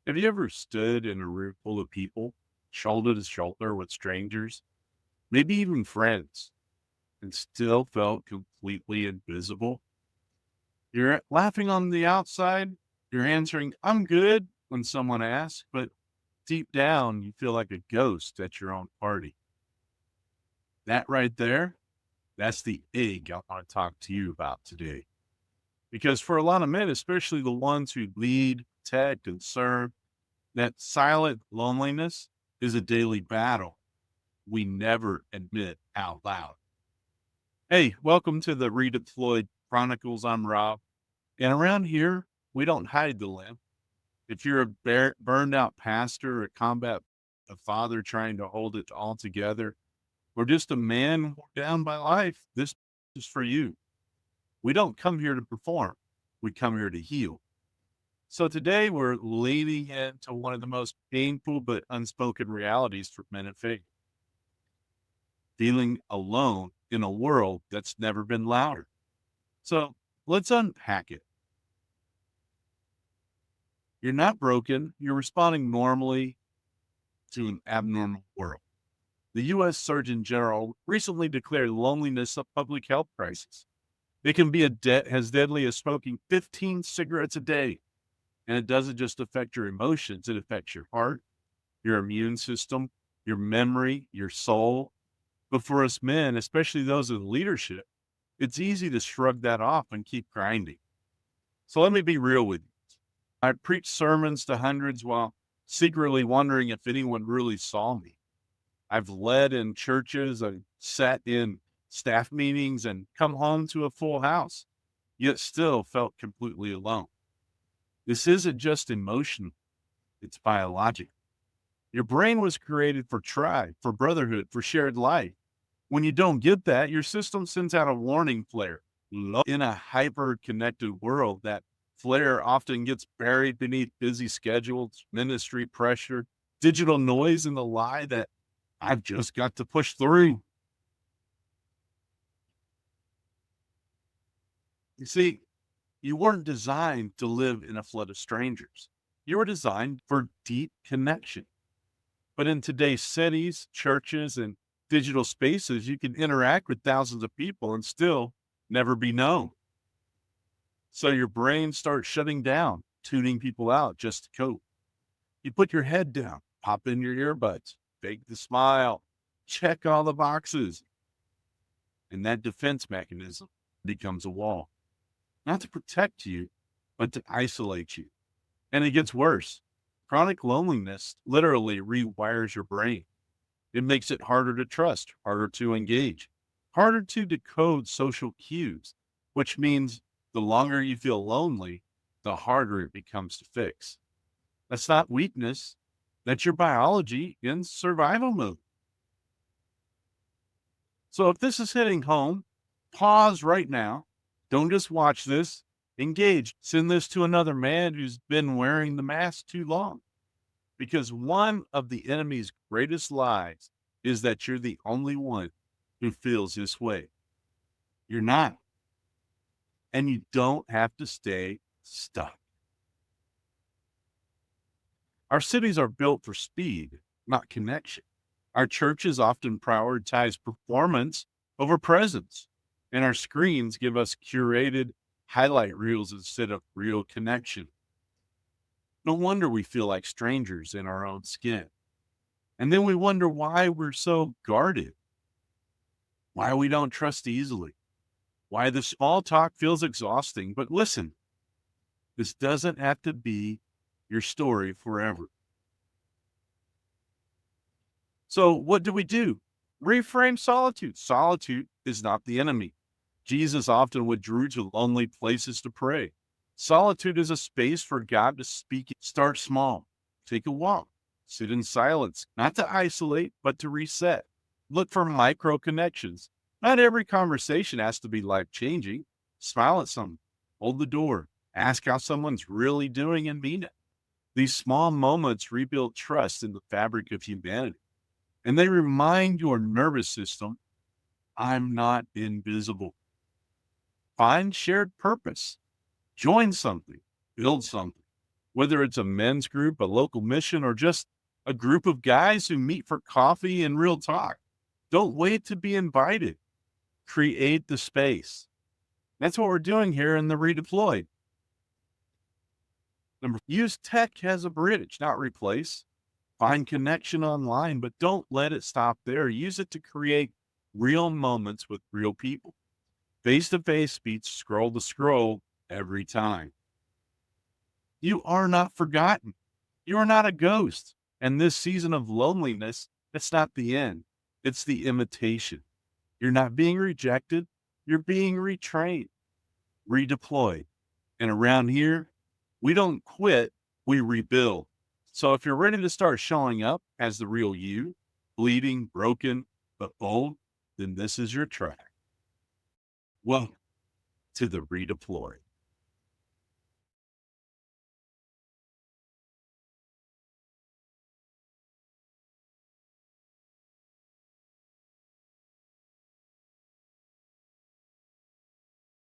Have you ever stood in a room full of people, shoulder to shoulder with strangers, maybe even friends, and still felt completely invisible? You're laughing on the outside, you're answering, I'm good, when someone asks, but deep down, you feel like a ghost at your own party. That right there, that's the egg I want to talk to you about today. Because for a lot of men, especially the ones who lead, protect, and serve, that silent loneliness is a daily battle we never admit out loud. Hey, welcome to the Redeployed Chronicles. I'm Rob. And around here, we don't hide the limp. If you're a burned out pastor, a combat a father trying to hold it all together, or just a man worn down by life, this is for you. We don't come here to perform. We come here to heal. So today we're leading into one of the most painful but unspoken realities for men and faith, feeling alone in a world that's never been louder. So let's unpack it. You're not broken. You're responding normally to an abnormal world. The U.S. Surgeon General recently declared loneliness a public health crisis. It can be as deadly as smoking 15 cigarettes a day. And it doesn't just affect your emotions, it affects your heart, your immune system, your memory, your soul. But for us men, especially those in leadership, it's easy to shrug that off and keep grinding. So let me be real with you. I preached sermons to hundreds while secretly wondering if anyone really saw me. I've led in churches, I've sat in staff meetings and come home to a full house, yet still felt completely alone. This isn't just emotional, it's biological. Your brain was created for tribe, for brotherhood, for shared life. When you don't get that, your system sends out a warning flare. In a hyper connected world, that flare often gets buried beneath busy schedules, ministry pressure, digital noise, and the lie that I've just got to push through. You see, you weren't designed to live in a flood of strangers. You were designed for deep connection. But in today's cities, churches, and digital spaces, you can interact with thousands of people and still never be known. So your brain starts shutting down, tuning people out just to cope. You put your head down, pop in your earbuds, fake the smile, check all the boxes. And that defense mechanism becomes a wall, not to protect you, but to isolate you. And it gets worse. Chronic loneliness literally rewires your brain. It makes it harder to trust, harder to engage, harder to decode social cues, which means the longer you feel lonely, the harder it becomes to fix. That's not weakness. That's your biology in survival mode. So if this is hitting home, pause right now. Don't just watch this. Engage. Send this to another man who's been wearing the mask too long. Because one of the enemy's greatest lies is that you're the only one who feels this way. You're not. And you don't have to stay stuck. Our cities are built for speed, not connection. Our churches often prioritize performance over presence. And our screens give us curated highlight reels instead of real connection. No wonder we feel like strangers in our own skin. And then we wonder why we're so guarded, why we don't trust easily, why the small talk feels exhausting. But listen, this doesn't have to be your story forever. So, what do we do? Reframe solitude. Solitude is not the enemy. Jesus often withdrew to lonely places to pray. Solitude is a space for God to speak. Start small, take a walk, sit in silence, not to isolate, but to reset. Look for micro connections. Not every conversation has to be life changing. Smile at someone, hold the door, ask how someone's really doing and mean it. These small moments rebuild trust in the fabric of humanity. And they remind your nervous system, I'm not invisible. Find shared purpose. Join something, build something. Whether it's a men's group, a local mission, or just a group of guys who meet for coffee and real talk, don't wait to be invited. Create the space. That's what we're doing here in the Redeployed. Use tech as a bridge, not replace. Find connection online, but don't let it stop there. Use it to create real moments with real people. Face-to-face beats scroll to scroll every time. You are not forgotten. You are not a ghost. And this season of loneliness, it's not the end. It's the invitation. You're not being rejected. You're being retrained, redeployed. And around here, we don't quit, we rebuild. So if you're ready to start showing up as the real you, bleeding, broken, but bold, then this is your track. Welcome to the Redeployed.